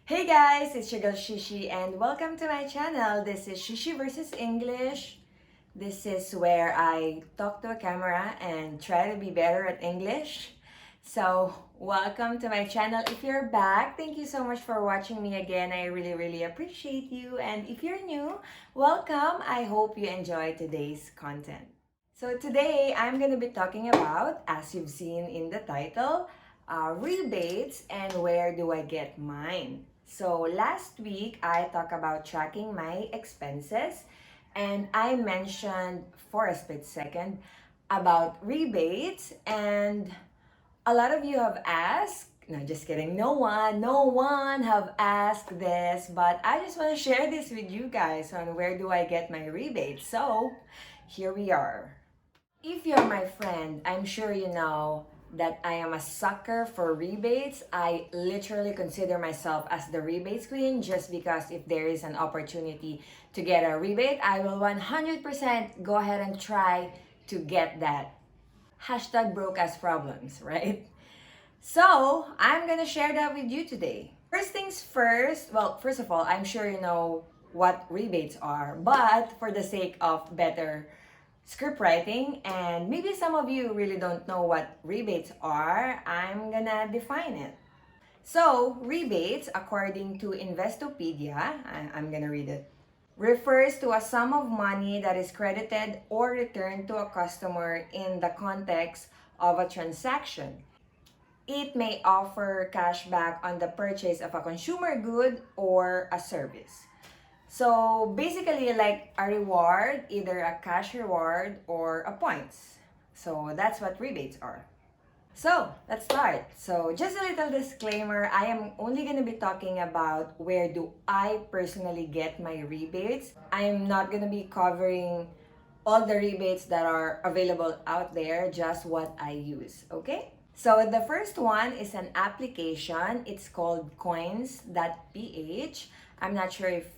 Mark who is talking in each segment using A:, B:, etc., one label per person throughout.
A: Hey guys, it's your girl Shishi and welcome to my channel. This is Shishi versus English. This is where I talk to a camera and try to be better at English. So, welcome to my channel. If you're back, thank you so much for watching me again. I really appreciate you. And if you're new, welcome. I hope you enjoy today's content. So today, I'm going to be talking about, as you've seen in the title, rebates and where do I get mine. So last week, I talked about tracking my expenses and I mentioned for a split second about rebates, and a lot of you have asked, no, just kidding, no one have asked this, but I just want to share this with you guys on where do I get my rebates. So here we are. If you're my friend, I'm sure you know that I am a sucker for rebates. I literally consider myself as the Rebates Queen just because if there is an opportunity to get a rebate, I will 100% go ahead and try to get that. Hashtag broke ass problems, right? So, I'm gonna share that with you today. First things first, well, first of all, I'm sure you know what rebates are, but for the sake of better script writing, and maybe some of you really don't know what rebates are, I'm gonna define it. So, rebates, according to Investopedia, I'm gonna read it, refers to a sum of money that is credited or returned to a customer in the context of a transaction. It may offer cashback on the purchase of a consumer good or a service. So basically like a reward, either a cash reward or a points. So that's what rebates are. So let's start. So just a little disclaimer, I am only going to be talking about where do I personally get my rebates. I'm not going to be covering all the rebates that are available out there, just what I use, okay? So the first one is an application. It's called coins.ph. I'm not sure if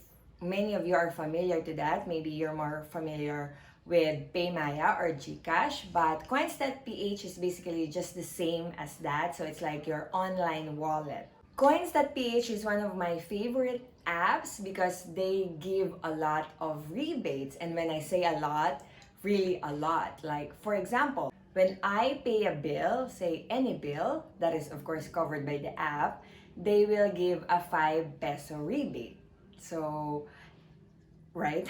A: many of you are familiar to that. Maybe you're more familiar with PayMaya or gcash, but coins.ph is basically just the same as that. So it's like your online wallet. Coins.ph is one of my favorite apps because they give a lot of rebates. And when I say a lot, really a lot. Like, for example, when I pay a bill, say any bill, that is of course covered by the app, they will give a 5 peso rebate. So, right?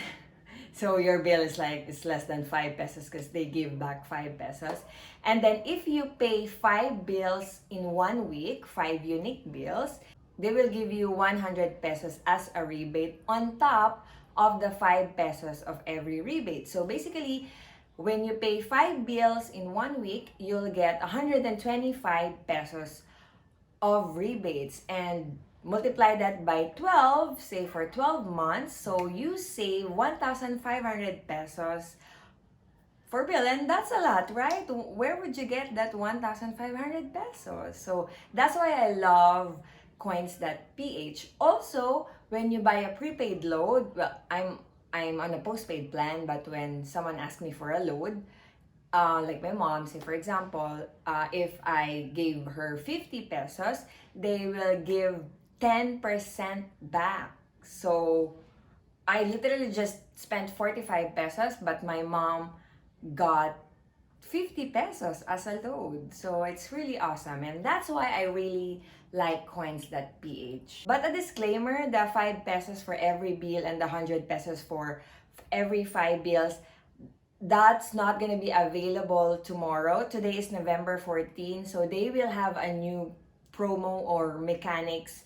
A: So your bill is like, it's less than 5 pesos because they give back 5 pesos. And then if you pay 5 bills in 1 week, 5 unique bills, they will give you 100 pesos as a rebate on top of the 5 pesos of every rebate. So basically, when you pay 5 bills in 1 week, you'll get 125 pesos of rebates, and multiply that by 12, say for 12 months, so you save 1,500 pesos for bill, and that's a lot, right? Where would you get that 1,500 pesos? So that's why I love coins.ph. Also, when you buy a prepaid load, well, I'm on a postpaid plan, but when someone asks me for a load, like my mom, say for example, if I gave her 50 pesos, they will give 10% back. So I literally just spent 45 pesos, but my mom got 50 pesos as a load. So it's really awesome. And that's why I really like coins.ph. But a disclaimer, the 5 pesos for every bill and the 100 pesos for every 5 bills, that's not going to be available tomorrow. Today is November 14, so they will have a new promo or mechanics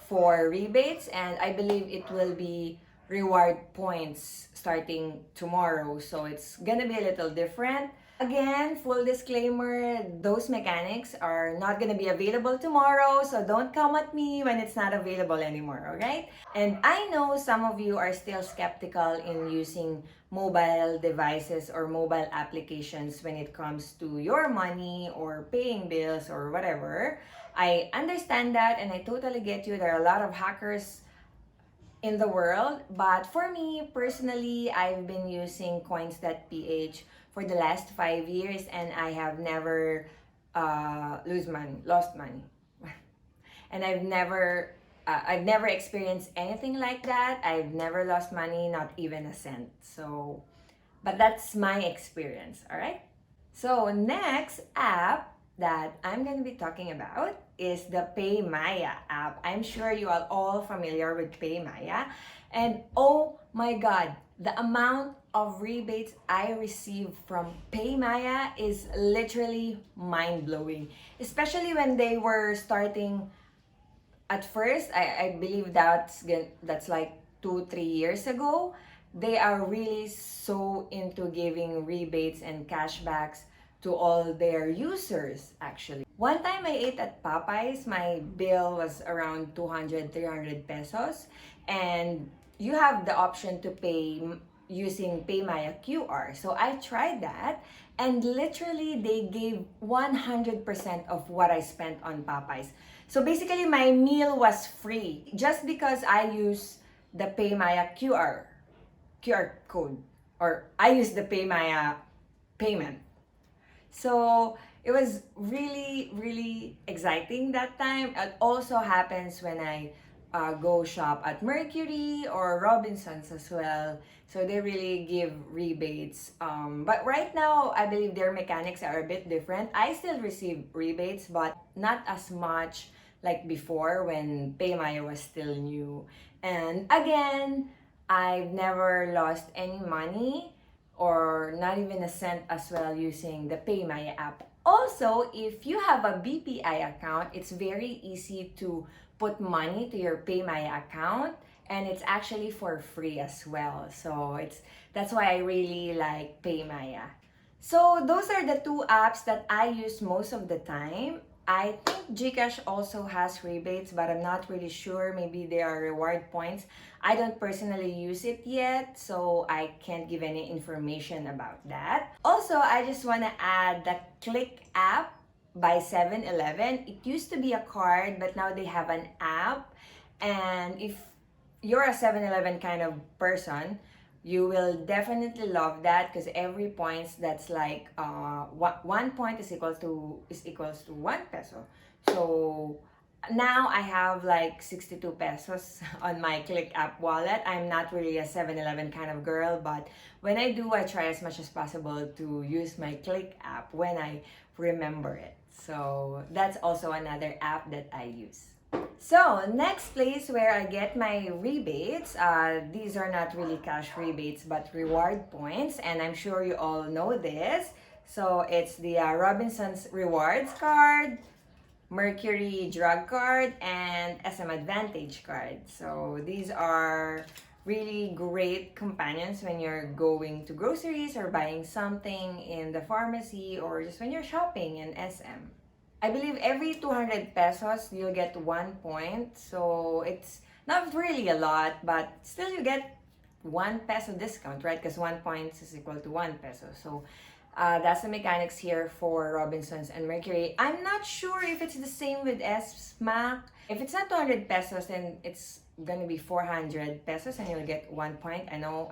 A: for rebates, and I believe it will be reward points starting tomorrow. So it's gonna be a little different. Again, full disclaimer, those mechanics are not gonna be available tomorrow, so don't come at me when it's not available anymore, alright? And I know some of you are still skeptical in using mobile devices or mobile applications when it comes to your money or paying bills or whatever. I understand that and I totally get you. There are a lot of hackers in the world, but for me personally, I've been using coins.ph for the last 5 years and I have never lost money. And I've never I've never experienced anything like that. I've never lost money, not even a cent. So, but that's my experience, all right? So, next app that I'm going to be talking about is the PayMaya app. I'm sure you are all familiar with PayMaya. And oh my God, the amount of rebates I receive from PayMaya is literally mind-blowing. Especially when they were starting at first. I believe that's like 2-3 years ago. They are really so into giving rebates and cashbacks to all their users actually. One time I ate at Popeyes, my bill was around 200-300 pesos, and you have the option to pay using PayMaya QR. So I tried that, and literally they gave 100% of what I spent on Popeyes. So basically my meal was free just because I use the PayMaya QR code, or I use the PayMaya payment. So it was really, really exciting that time. It also happens when I go shop at Mercury or Robinsons as well. So they really give rebates. But right now, I believe their mechanics are a bit different. I still receive rebates, but not as much like before when PayMaya was still new. And again, I've never lost any money or not even a cent as well using the PayMaya app. Also, if you have a BPI account, it's very easy to put money to your PayMaya account, and it's actually for free as well. So that's why I really like PayMaya. So those are the two apps that I use most of the time. I think Gcash also has rebates, but I'm not really sure. Maybe they are reward points. I don't personally use it yet, so I can't give any information about that. Also, I just want to add the cliqq app by 7-Eleven. It used to be a card, but now they have an app. And if you're a 7-Eleven kind of person, you will definitely love that, because every points that's like 1 point is equals to 1 peso. So now I have like 62 pesos on my cliqq app wallet. I'm not really a 7-Eleven kind of girl, but when I do, I try as much as possible to use my cliqq app when I remember it. So that's also another app that I use. So, next place where I get my rebates, these are not really cash rebates but reward points, and I'm sure you all know this. So, it's the Robinsons Rewards card, Mercury Drug card, and SM Advantage card. So, these are really great companions when you're going to groceries or buying something in the pharmacy, or just when you're shopping in SM. I believe every 200 pesos, you'll get 1 point. So it's not really a lot, but still you get 1 peso discount, right? Because 1 point is equal to 1 peso. So that's the mechanics here for Robinsons and Mercury. I'm not sure if it's the same with smac. If it's not 200 pesos, then it's gonna be 400 pesos and you'll get 1 point. I know,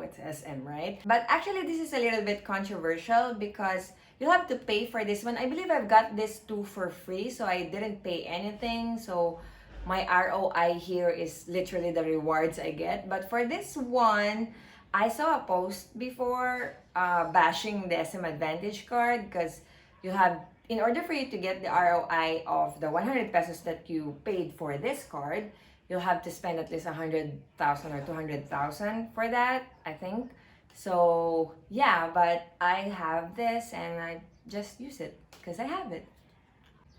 A: it's SM, right? But actually, this is a little bit controversial because you'll have to pay for this one. I believe I've got this two for free, so I didn't pay anything. So my ROI here is literally the rewards I get. But for this one, I saw a post before bashing the SM Advantage card, because you have, in order for you to get the ROI of the 100 pesos that you paid for this card, you'll have to spend at least 100,000 or 200,000 for that, I think. So yeah, but I have this and I just use it because I have it.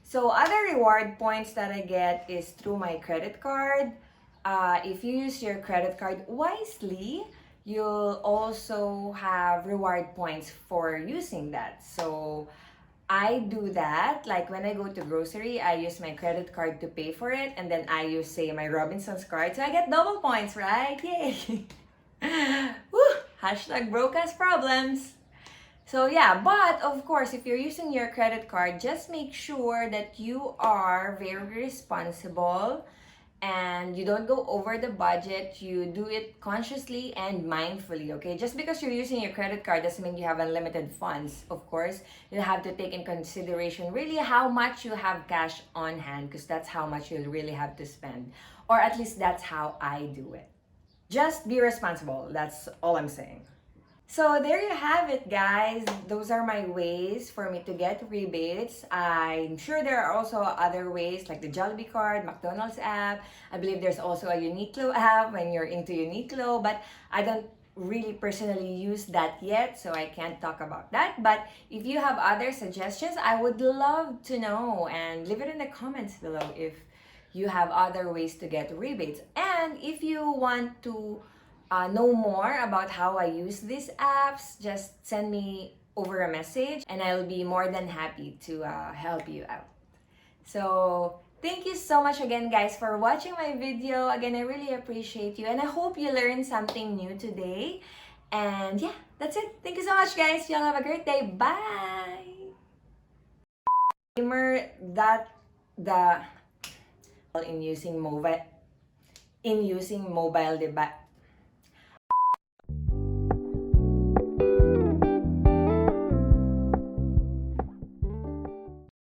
A: So other reward points that I get is through my credit card. If you use your credit card wisely, you'll also have reward points for using that. So I do that. Like when I go to grocery, I use my credit card to pay for it, and then I use, say, my Robinsons card. So I get double points, right? Yay! Woo! Hashtag broke ass problems. So yeah, but of course, if you're using your credit card, just make sure that you are very responsible and you don't go over the budget. You do it consciously and mindfully, okay? Just because you're using your credit card doesn't mean you have unlimited funds. Of course, you have to take in consideration really how much you have cash on hand, because that's how much you'll really have to spend. Or at least that's how I do it. Just be responsible. That's all I'm saying. So there you have it, guys. Those are my ways for me to get rebates. I'm sure there are also other ways like the Jollibee card, McDonald's app. I believe there's also a Uniqlo app when you're into Uniqlo, but I don't really personally use that yet, so I can't talk about that. But if you have other suggestions, I would love to know, and leave it in the comments below if you have other ways to get rebates. And if you want to know more about how I use these apps, just send me over a message and I'll be more than happy to help you out. So thank you so much again, guys, for watching my video. Again, I really appreciate you and I hope you learned something new today. And yeah, that's it. Thank you so much, guys. Y'all have a great day. Bye! That the in using mobile device